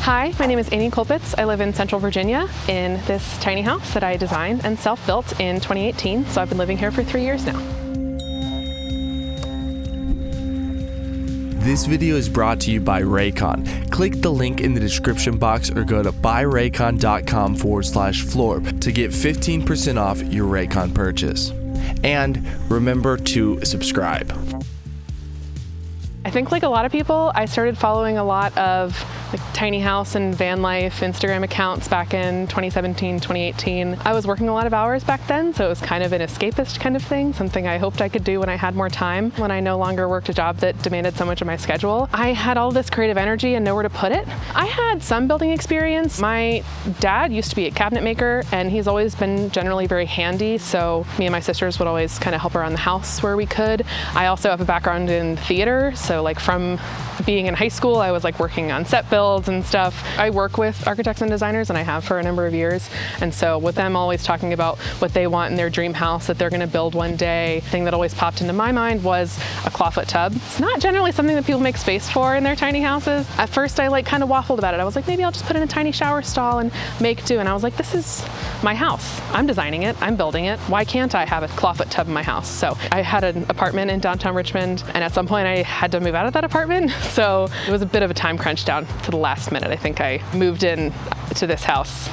Hi, my name is Amy Kolpitz. I live in Central Virginia in this tiny house that I designed and self-built in 2018, so I've been living here for 3 years now. This video is brought to you by Raycon. Click the link in the description box or go to buyraycon.com/FLORB to get 15% off your Raycon purchase. And remember to subscribe. I think like a lot of people, I started following a lot of tiny house and van life Instagram accounts back in 2017, 2018. I was working a lot of hours back then, so it was kind of an escapist kind of thing, something I hoped I could do when I had more time, when I no longer worked a job that demanded so much of my schedule. I had all this creative energy and nowhere to put it. I had some building experience. My dad used to be a cabinet maker and he's always been generally very handy, so me and my sisters would always kind of help around the house where we could. I also have a background in theater, so like from being in high school, I was like working on set builds and stuff. I work with architects and designers, and I have for a number of years. And so with them always talking about what they want in their dream house that they're gonna build one day, the thing that always popped into my mind was a clawfoot tub. It's not generally something that people make space for in their tiny houses. At first I like kind of waffled about it. I was like, maybe I'll just put in a tiny shower stall and make do. And I was like, this is my house. I'm designing it, I'm building it. Why can't I have a clawfoot tub in my house? So I had an apartment in downtown Richmond, and at some point I had to move out of that apartment. So it was a bit of a time crunch down to the last minute. I think I moved in to this house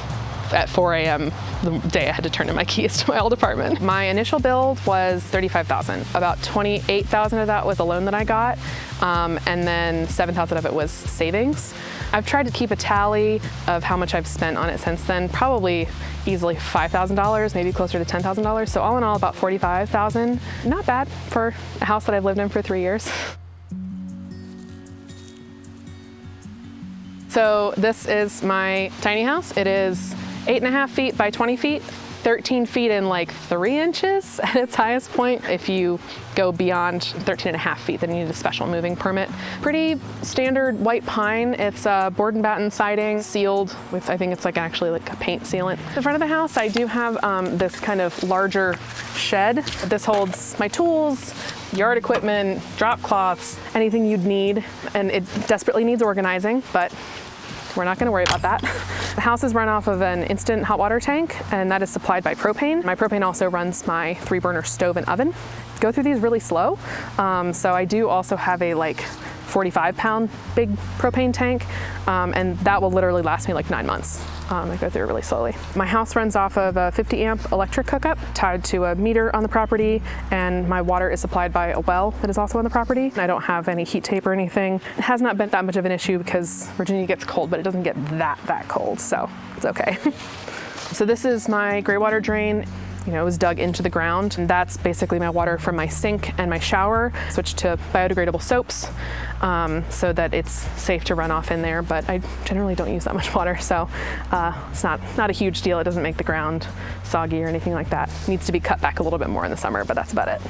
at 4 a.m. the day I had to turn in my keys to my old apartment. My initial build was $35,000. About $28,000 of that was a loan that I got, and then $7,000 of it was savings. I've tried to keep a tally of how much I've spent on it since then, probably easily $5,000, maybe closer to $10,000. So all in all, about $45,000. Not bad for a house that I've lived in for 3 years. So this is my tiny house. It is 8.5 feet by 20 feet, 13 feet and like 3 inches at its highest point. If you go beyond 13.5 feet, then you need a special moving permit. Pretty standard white pine. It's board and batten siding, sealed with, I think it's like actually like a paint sealant. In the front of the house, I do have this kind of larger shed. This holds my tools, yard equipment, drop cloths, anything you'd need. And it desperately needs organizing, but we're not gonna worry about that. The house is run off of an instant hot water tank, and that is supplied by propane. My propane also runs my 3-burner stove and oven. Go through these really slow. So I do also have a like 45-pound big propane tank, and that will literally last me like 9 months. I go through it really slowly. My house runs off of a 50-amp electric hookup tied to a meter on the property, and my water is supplied by a well that is also on the property. I don't have any heat tape or anything. It has not been that much of an issue because Virginia gets cold, but it doesn't get that cold, so it's okay. So this is my gray water drain. You know, it was dug into the ground, and that's basically my water from my sink and my shower. Switched to biodegradable soaps so that it's safe to run off in there, but I generally don't use that much water, so it's not a huge deal. It doesn't make the ground soggy or anything like that. It needs to be cut back a little bit more in the summer, but that's about it.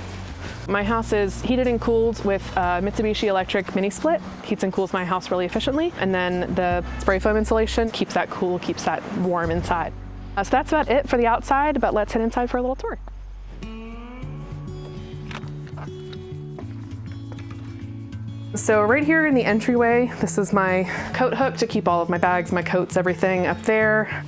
My house is heated and cooled with Mitsubishi Electric mini split. Heats and cools my house really efficiently, and then the spray foam insulation keeps that cool, keeps that warm inside. So that's about it for the outside, but let's head inside for a little tour. So right here in the entryway, this is my coat hook to keep all of my bags, my coats, everything up there.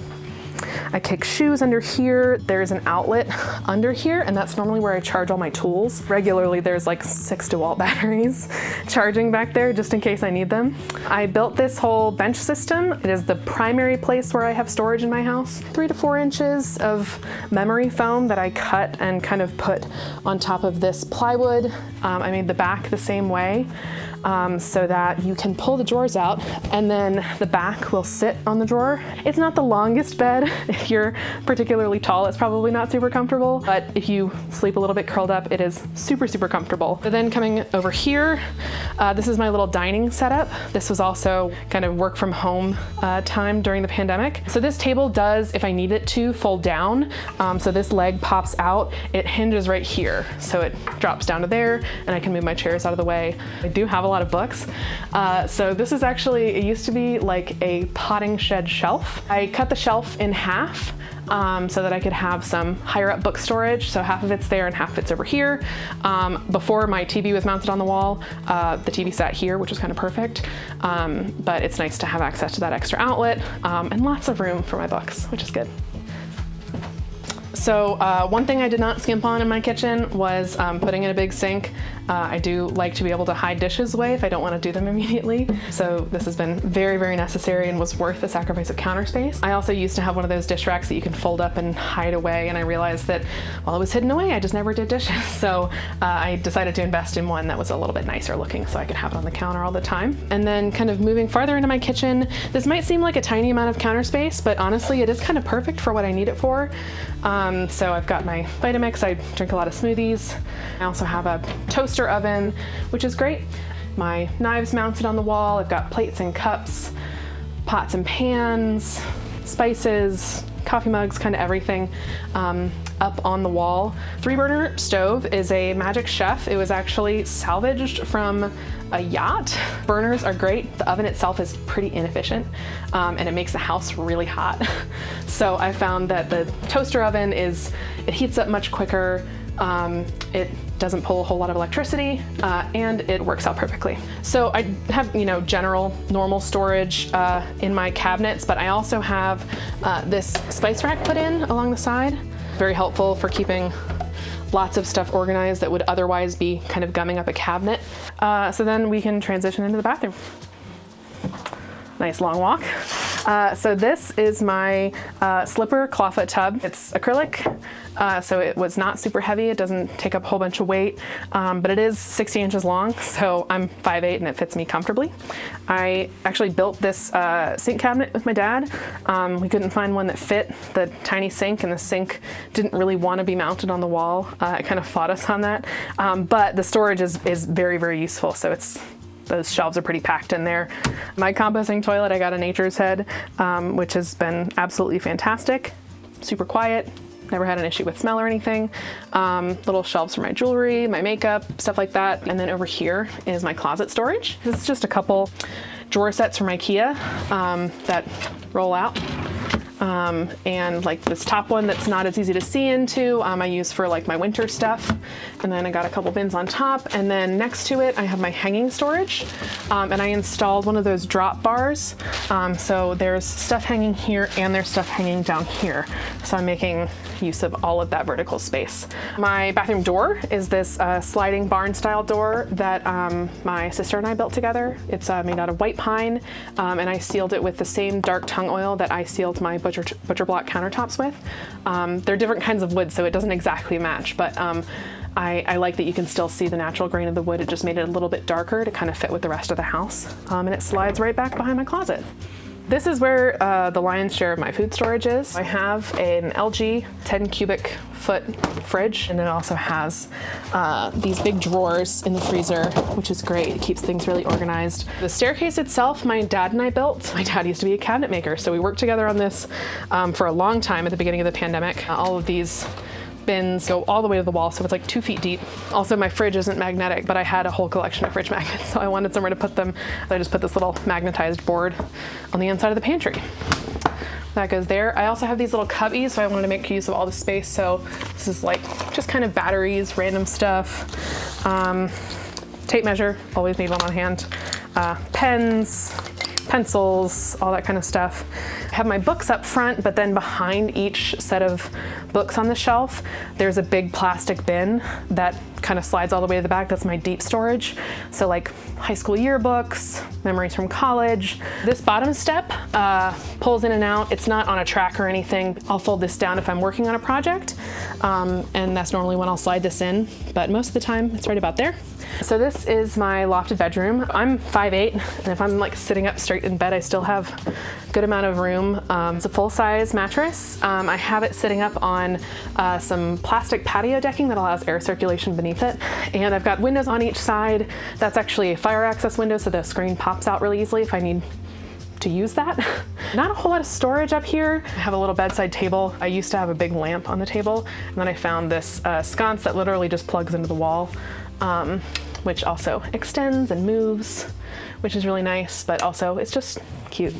I kick shoes under here. There's an outlet under here, and that's normally where I charge all my tools. Regularly, there's like 6 DeWalt batteries charging back there just in case I need them. I built this whole bench system. It is the primary place where I have storage in my house. 3 to 4 inches of memory foam that I cut and kind of put on top of this plywood. I made the back the same way. So that you can pull the drawers out and then the back will sit on the drawer. It's not the longest bed. If you're particularly tall, it's probably not super comfortable, but if you sleep a little bit curled up, it is super, super comfortable. But then coming over here, this is my little dining setup. This was also kind of work from home time during the pandemic. So this table does, if I need it to, fold down. So this leg pops out, it hinges right here. So it drops down to there and I can move my chairs out of the way. I do have a lot of books. So this is actually, it used to be like a potting shed shelf. I cut the shelf in half so that I could have some higher up book storage. So half of it's there and half of it's over here. Before my TV was mounted on the wall, the TV sat here, which was kind of perfect. But it's nice to have access to that extra outlet and lots of room for my books, which is good. So one thing I did not skimp on in my kitchen was putting in a big sink. I do like to be able to hide dishes away if I don't want to do them immediately. So this has been very, very necessary and was worth the sacrifice of counter space. I also used to have one of those dish racks that you can fold up and hide away, and I realized that while it was hidden away, I just never did dishes. So I decided to invest in one that was a little bit nicer looking so I could have it on the counter all the time. And then kind of moving farther into my kitchen, this might seem like a tiny amount of counter space, but honestly it is kind of perfect for what I need it for. So I've got my Vitamix, I drink a lot of smoothies. I also have a toaster oven, which is great. My knives mounted on the wall. I've got plates and cups, pots and pans, spices, coffee mugs, kind of everything up on the wall. 3-burner stove is a Magic Chef. It was actually salvaged from a yacht. Burners are great. The oven itself is pretty inefficient and it makes the house really hot. So I found that the toaster oven it heats up much quicker. It doesn't pull a whole lot of electricity and it works out perfectly. So I have, general normal storage in my cabinets, but I also have this spice rack put in along the side. Very helpful for keeping lots of stuff organized that would otherwise be kind of gumming up a cabinet. So then we can transition into the bathroom. Nice long walk. So this is my slipper clawfoot tub. It's acrylic, so it was not super heavy. It doesn't take up a whole bunch of weight, but it is 60 inches long, so I'm 5'8" and it fits me comfortably. I actually built this sink cabinet with my dad. We couldn't find one that fit the tiny sink, and the sink didn't really want to be mounted on the wall. It kind of fought us on that, but the storage is very, very useful, so those shelves are pretty packed in there. My composting toilet, I got a Nature's Head, which has been absolutely fantastic. Super quiet, never had an issue with smell or anything. Little shelves for my jewelry, my makeup, stuff like that. And then over here is my closet storage. This is just a couple drawer sets from IKEA that roll out. And like this top one that's not as easy to see into, I use for like my winter stuff. And then I got a couple bins on top, and then next to it I have my hanging storage, and I installed one of those drop bars. So there's stuff hanging here and there's stuff hanging down here. So I'm making use of all of that vertical space. My bathroom door is this sliding barn style door that my sister and I built together. It's made out of white pine, and I sealed it with the same dark tung oil that I sealed my butcher block countertops with. They're different kinds of wood, so it doesn't exactly match, but I like that you can still see the natural grain of the wood. It just made it a little bit darker to kind of fit with the rest of the house. And it slides right back behind my closet. This is where the lion's share of my food storage is. I have an LG 10 cubic foot fridge, and it also has these big drawers in the freezer, which is great. It keeps things really organized. The staircase itself, my dad and I built. My dad used to be a cabinet maker, so we worked together on this for a long time at the beginning of the pandemic. All of these bins go all the way to the wall, so it's like 2 feet deep. Also, my fridge isn't magnetic, but I had a whole collection of fridge magnets, so I wanted somewhere to put them. So I just put this little magnetized board on the inside of the pantry. That goes there. I also have these little cubbies, so I wanted to make use of all the space. So this is like just kind of batteries, random stuff. Tape measure, always need one on hand. Pens, pencils, all that kind of stuff. I have my books up front, but then behind each set of books on the shelf, there's a big plastic bin that kind of slides all the way to the back. That's my deep storage. So like high school yearbooks, memories from college. This bottom step pulls in and out. It's not on a track or anything. I'll fold this down if I'm working on a project, and that's normally when I'll slide this in, but most of the time it's right about there. So this is my lofted bedroom. I'm 5'8", and if I'm like sitting up straight in bed, I still have a good amount of room. It's a full-size mattress. I have it sitting up on some plastic patio decking that allows air circulation beneath it. And I've got windows on each side. That's actually a fire access window, so the screen pops out really easily if I need to use that. Not a whole lot of storage up here. I have a little bedside table. I used to have a big lamp on the table, and then I found this sconce that literally just plugs into the wall, which also extends and moves, which is really nice, but also it's just cute.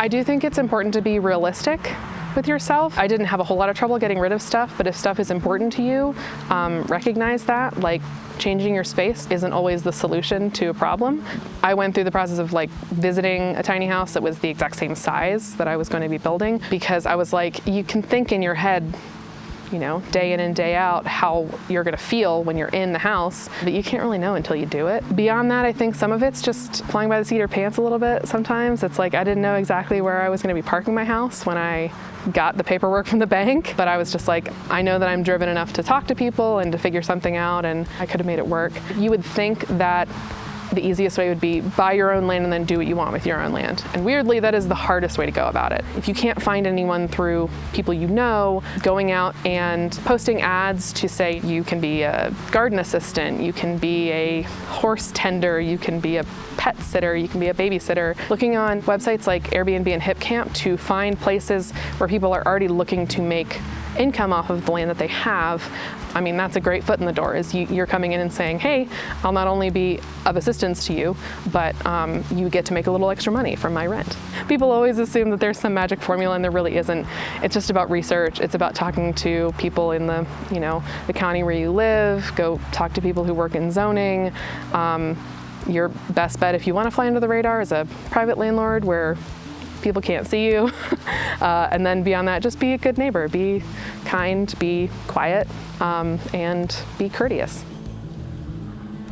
I do think it's important to be realistic with yourself. I didn't have a whole lot of trouble getting rid of stuff, but if stuff is important to you, recognize that. Like, changing your space isn't always the solution to a problem. I went through the process of like visiting a tiny house that was the exact same size that I was going to be building, because I was like, you can think in your head, you know, day in and day out how you're gonna feel when you're in the house, but you can't really know until you do it. Beyond that, I think some of it's just flying by the seat of your pants a little bit sometimes. It's like, I didn't know exactly where I was gonna be parking my house when I got the paperwork from the bank, but I was just like, I know that I'm driven enough to talk to people and to figure something out, and I could have made it work. You would think that the easiest way would be buy your own land and then do what you want with your own land. And weirdly, that is the hardest way to go about it. If you can't find anyone through people you know, going out and posting ads to say you can be a garden assistant, you can be a horse tender, you can be a pet sitter, you can be a babysitter. Looking on websites like Airbnb and HipCamp to find places where people are already looking to make income off of the land that they have. I mean, that's a great foot in the door, is you're coming in and saying, hey, I'll not only be of assistance to you, but you get to make a little extra money from my rent. People always assume that there's some magic formula, and there really isn't. It's just about research. It's about talking to people in the, you know, the county where you live. Go talk to people who work in zoning. Your best bet if you want to fly under the radar is a private landlord where people can't see you. And then beyond that, just be a good neighbor. Be kind, be quiet, and be courteous.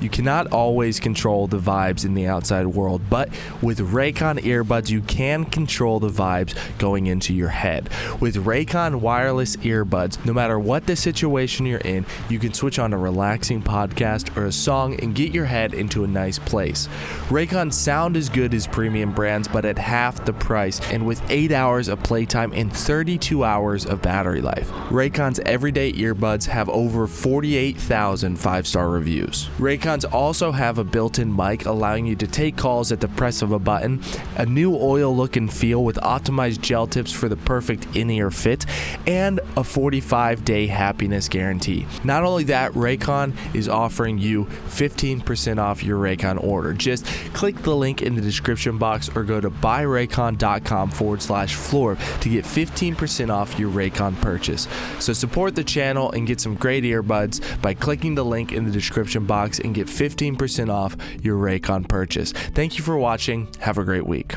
You cannot always control the vibes in the outside world, but with Raycon earbuds, you can control the vibes going into your head. With Raycon wireless earbuds, no matter what the situation you're in, you can switch on a relaxing podcast or a song and get your head into a nice place. Raycons sound as good as premium brands, but at half the price, and with 8 hours of playtime and 32 hours of battery life. Raycon's everyday earbuds have over 48,000 5-star reviews. Raycons also have a built-in mic allowing you to take calls at the press of a button, a new oil look and feel with optimized gel tips for the perfect in-ear fit, and a 45-day happiness guarantee. Not only that, Raycon is offering you 15% off your Raycon order. Just click the link in the description box or go to buyraycon.com/FLORB to get 15% off your Raycon purchase. So support the channel and get some great earbuds by clicking the link in the description box and get 15% off your Raycon purchase. Thank you for watching. Have a great week.